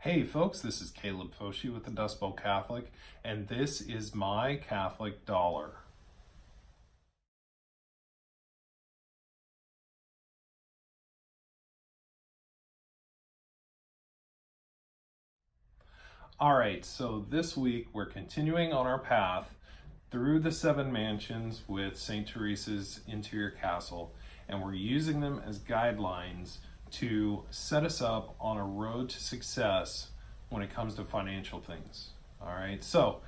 Hey folks, this is Caleb Foshi with the Dust Bowl Catholic, and this is my Catholic dollar. All right, so this week we're continuing on our path through the 7 mansions with St. Teresa's interior castle, and we're using them as guidelines to set us up on a road to success when it comes to financial things. All right, so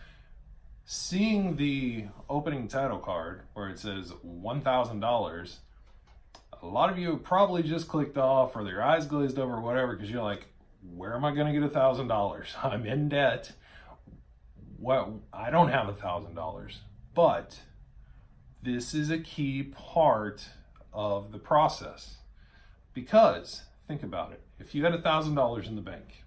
seeing the opening title card where it says $1,000, a lot of you probably just clicked off or their eyes glazed over or whatever because you're like, where am I going to get $1,000? I'm in debt. Well, I don't have $1,000, but this is a key part of the process. Because, think about it, if you had $1,000 in the bank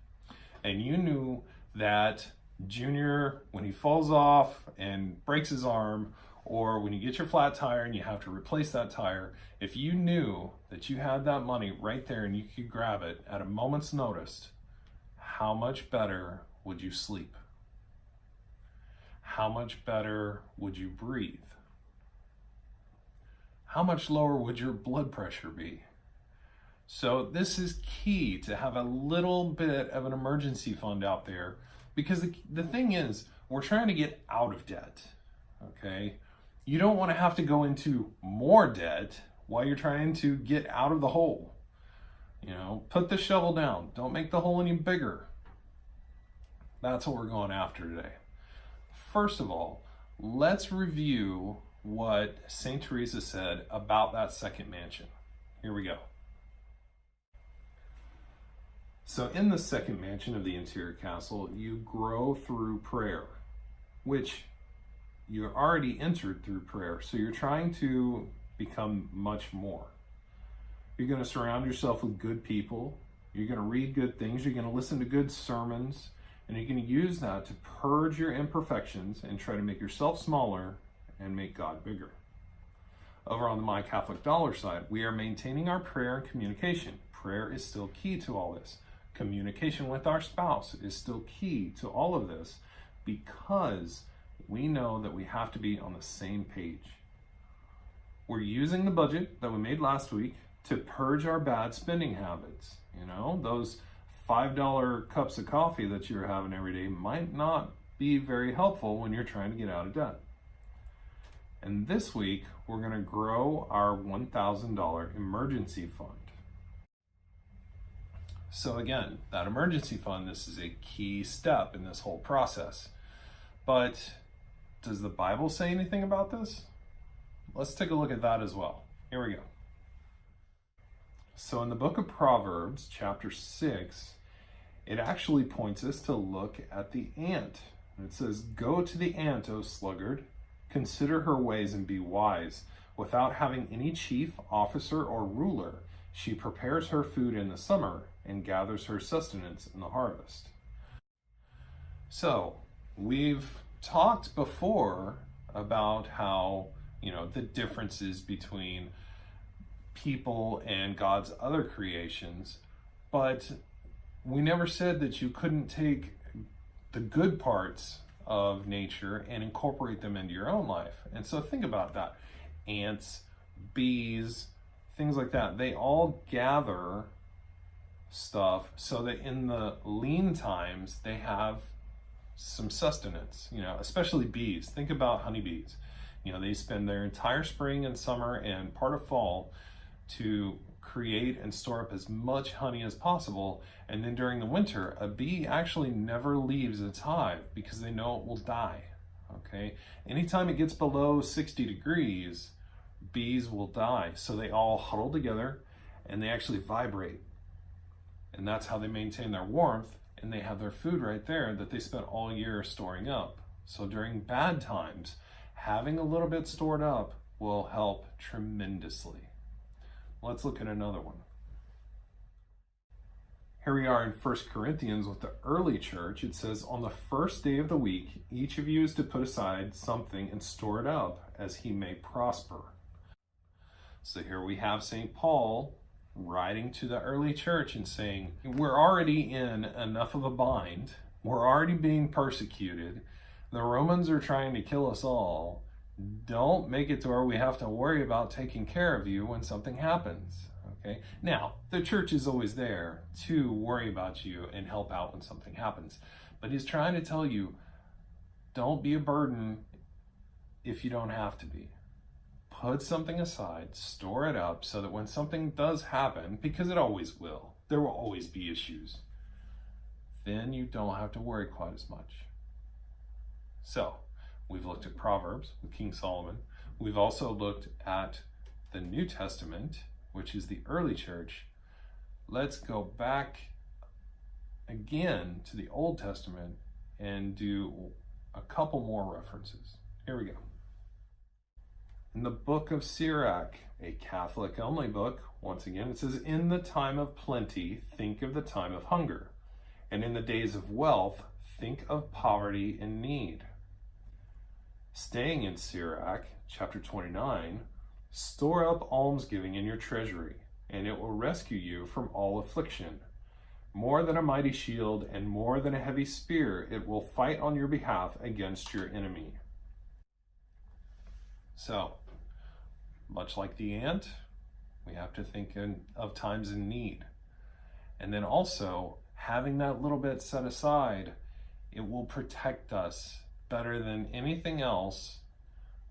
and you knew that Junior, when he falls off and breaks his arm, or when you get your flat tire and you have to replace that tire, if you knew that you had that money right there and you could grab it at a moment's notice, how much better would you sleep? How much better would you breathe? How much lower would your blood pressure be? So this is key to have a little bit of an emergency fund out there, because the thing is, we're trying to get out of debt, okay? You don't want to have to go into more debt while you're trying to get out of the hole. You know, put the shovel down. Don't make the hole any bigger. That's what we're going after today. First of all, let's review what St. Teresa said about that second mansion. Here we go. So in the second mansion of the interior castle, you grow through prayer, which you already entered through prayer. So you're trying to become much more. You're going to surround yourself with good people. You're going to read good things. You're going to listen to good sermons. And you're going to use that to purge your imperfections and try to make yourself smaller and make God bigger. Over on the My Catholic Dollar side, we are maintaining our prayer and communication. Prayer is still key to all this. Communication with our spouse is still key to all of this, because we know that we have to be on the same page. We're using the budget that we made last week to purge our bad spending habits. You know, those $5 cups of coffee that you're having every day might not be very helpful when you're trying to get out of debt. And this week, we're going to grow our $1,000 emergency fund. So again, that emergency fund, this is a key step in this whole process. But does the Bible say anything about this? Let's take a look at that as well. Here we go. So in the book of Proverbs, chapter 6, it actually points us to look at the ant. It says, "Go to the ant, O sluggard, consider her ways and be wise. Without having any chief, officer, or ruler, she prepares her food in the summer and gathers her sustenance in the harvest." So we've talked before about how, you know, the differences between people and God's other creations, but we never said that you couldn't take the good parts of nature and incorporate them into your own life. And so think about that. Ants, bees, things like that, they all gather stuff so that in the lean times they have some sustenance, you know, especially bees. Think about honeybees. You know, they spend their entire spring and summer and part of fall to create and store up as much honey as possible. And then during the winter, a bee actually never leaves its hive because they know it will die. Okay. Anytime it gets below 60 degrees, bees will die. So they all huddle together and they actually vibrate. And that's how they maintain their warmth, and they have their food right there that they spent all year storing up. So during bad times, having a little bit stored up will help tremendously. Let's look at another one. Here we are in 1 Corinthians with the early church. It says, "On the first day of the week, each of you is to put aside something and store it up as he may prosper." So here we have St. Paul writing to the early church and saying, we're already in enough of a bind. We're already being persecuted. The Romans are trying to kill us all. Don't make it to where we have to worry about taking care of you when something happens. Okay. Now, the church is always there to worry about you and help out when something happens. But he's trying to tell you, don't be a burden if you don't have to be. Put something aside, store it up so that when something does happen, because it always will, there will always be issues, then you don't have to worry quite as much. So, we've looked at Proverbs with King Solomon. We've also looked at the New Testament, which is the early church. Let's go back again to the Old Testament and do a couple more references. Here we go. In the book of Sirach, a Catholic-only book, once again, it says, in the time of plenty, think of the time of hunger, and in the days of wealth, think of poverty and need. Staying in Sirach, chapter 29, store up almsgiving in your treasury, and it will rescue you from all affliction. More than a mighty shield and more than a heavy spear, it will fight on your behalf against your enemy. So, much like the ant, we have to think of times in need. And then also, having that little bit set aside, it will protect us better than anything else.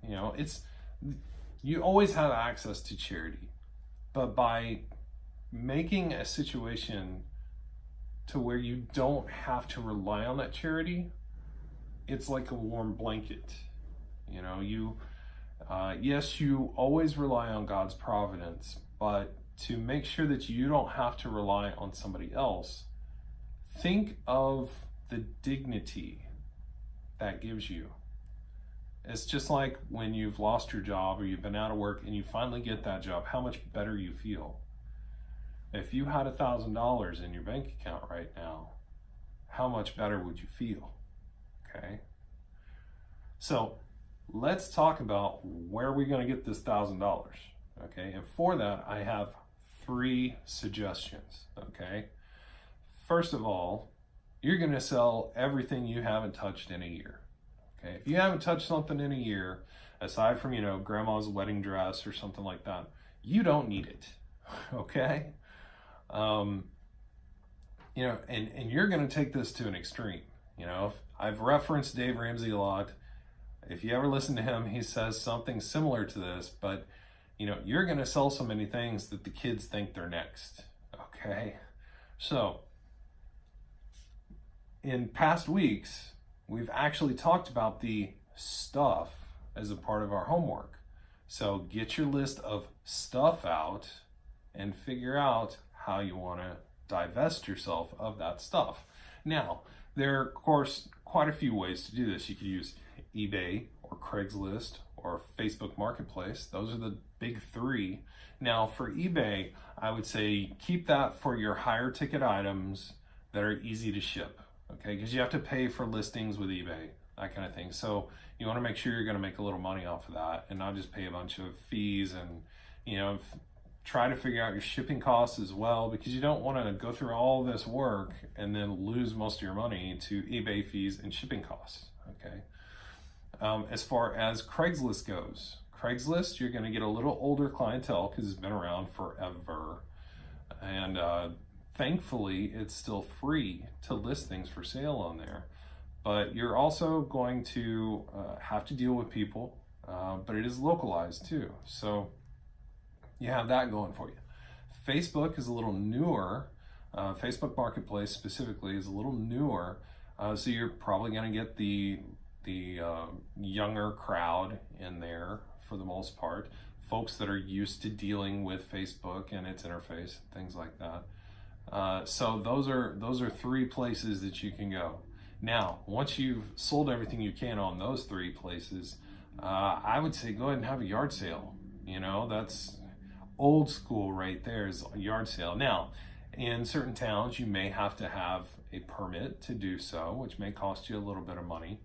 You know, you always have access to charity, but by making a situation to where you don't have to rely on that charity, it's like a warm blanket. You know, yes, you always rely on God's providence, but to make sure that you don't have to rely on somebody else, think of the dignity that gives you. It's just like when you've lost your job or you've been out of work and you finally get that job, how much better you feel. If you had $1,000 in your bank account right now, how much better would you feel? Okay. So let's talk about where we're going to get this $1,000. Okay. And for that, I have 3 suggestions. Okay. First of all, you're going to sell everything you haven't touched in a year. Okay. If you haven't touched something in a year, aside from, grandma's wedding dress or something like that, you don't need it. Okay. And you're going to take this to an extreme. I've referenced Dave Ramsey a lot. If you ever listen to him, he says something similar to this, but you're going to sell so many things that the kids think they're next. Okay. So in past weeks, we've actually talked about the stuff as a part of our homework. So get your list of stuff out and figure out how you want to divest yourself of that stuff. Now, there are, of course, quite a few ways to do this. You could use eBay or Craigslist or Facebook Marketplace. Those are the big 3. Now, for eBay, I would say keep that for your higher ticket items that are easy to ship. Okay, because you have to pay for listings with eBay, that kind of thing. So you want to make sure you're going to make a little money off of that and not just pay a bunch of fees and, try to figure out your shipping costs as well, because you don't want to go through all this work and then lose most of your money to eBay fees and shipping costs. Okay. As far as Craigslist goes, you're going to get a little older clientele because it's been around forever. And thankfully, it's still free to list things for sale on there. But you're also going to have to deal with people, but it is localized too. So you have that going for you. Facebook is a little newer. Facebook Marketplace specifically is a little newer. So you're probably going to get the younger crowd in there for the most part. Folks that are used to dealing with Facebook and its interface, things like that. So those are 3 places that you can go. Now, once you've sold everything you can on those 3 places, I would say go ahead and have a yard sale. That's old school right there, is a yard sale. Now, in certain towns, you may have to have a permit to do so, which may cost you a little bit of money.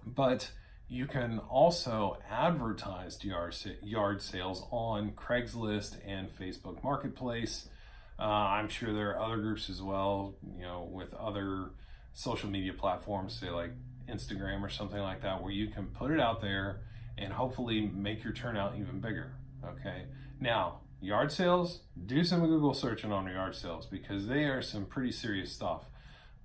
But You can also advertise yard sales on Craigslist and Facebook Marketplace. I'm sure there are other groups as well, with other social media platforms, say like Instagram or something like that, where you can put it out there and hopefully make your turnout even bigger. Okay. Now, yard sales, do some Google searching on yard sales because they are some pretty serious stuff.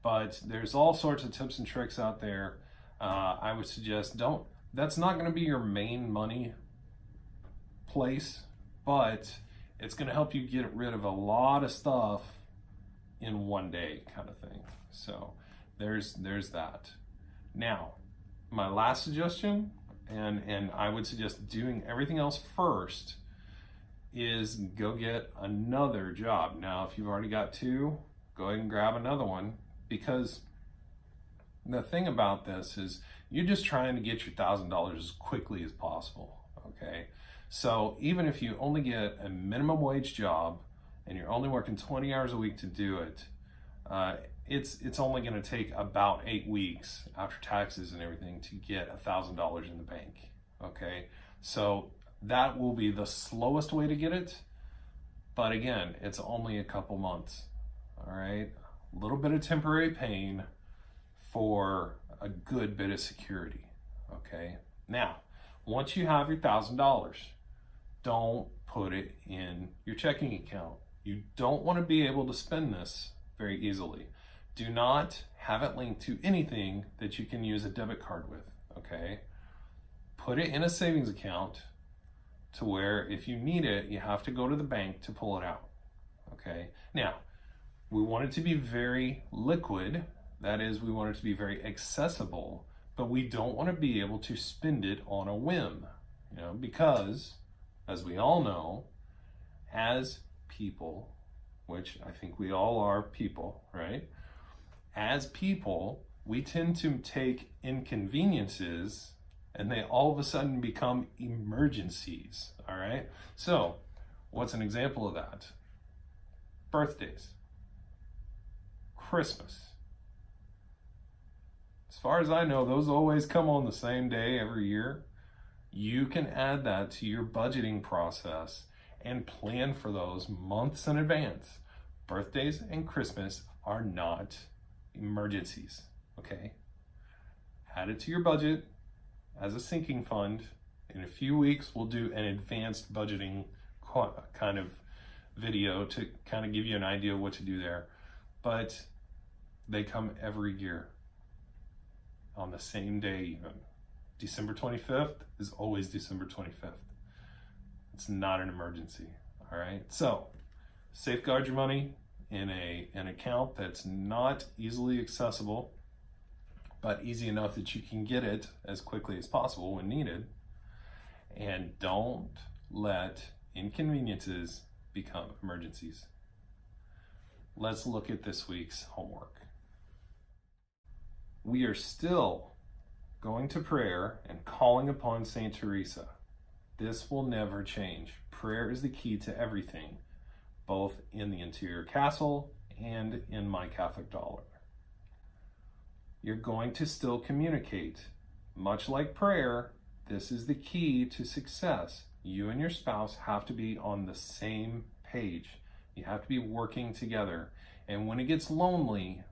But there's all sorts of tips and tricks out there. I would suggest that's not going to be your main money place, but it's going to help you get rid of a lot of stuff in one day kind of thing. So there's that. Now, my last suggestion, and I would suggest doing everything else first, is go get another job. Now, if you've already got two, go ahead and grab another one, because the thing about this is you're just trying to get your $1,000 as quickly as possible, okay? So even if you only get a minimum wage job and you're only working 20 hours a week to do it, it's only going to take about 8 weeks after taxes and everything to get $1,000 in the bank, okay? So that will be the slowest way to get it, but again, it's only a couple months, all right? A little bit of temporary pain for a good bit of security, okay? Now, once you have your $1,000, don't put it in your checking account. You don't want to be able to spend this very easily. Do not have it linked to anything that you can use a debit card with, okay? Put it in a savings account to where if you need it, you have to go to the bank to pull it out, okay? Now, we want it to be very liquid. That is, we want it to be very accessible, but we don't want to be able to spend it on a whim, because, as we all know, as people, which I think we all are people, right? As people, we tend to take inconveniences and they all of a sudden become emergencies, all right? So, what's an example of that? Birthdays, Christmas. As far as I know, those always come on the same day every year. You can add that to your budgeting process and plan for those months in advance. Birthdays and Christmas are not emergencies, okay? Add it to your budget as a sinking fund. In a few weeks, we'll do an advanced budgeting kind of video to kind of give you an idea of what to do there. But they come every year on the same day even. December 25th is always December 25th. It's not an emergency, all right? So safeguard your money in an account that's not easily accessible, but easy enough that you can get it as quickly as possible when needed. And don't let inconveniences become emergencies. Let's look at this week's homework. We are still going to prayer and calling upon Saint Teresa. This will never change. Prayer is the key to everything, both in the interior castle and in my Catholic dollar. You're going to still communicate. Much like prayer, this is the key to success. You and your spouse have to be on the same page. You have to be working together. And when it gets lonely,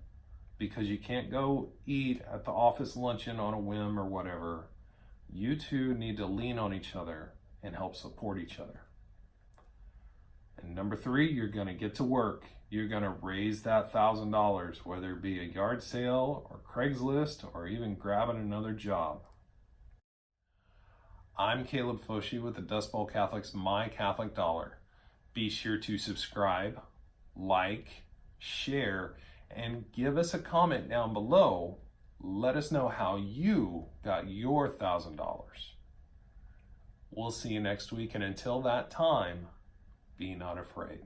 because you can't go eat at the office luncheon on a whim or whatever, you two need to lean on each other and help support each other. And number 3, you're going to get to work. You're going to raise that $1,000, whether it be a yard sale or Craigslist or even grabbing another job. I'm Caleb Foshi with the Dust Bowl Catholics My Catholic Dollar. Be sure to subscribe, like, share, and give us a comment down below. Let us know how you got your $1,000. We'll see you next week, and until that time, be not afraid.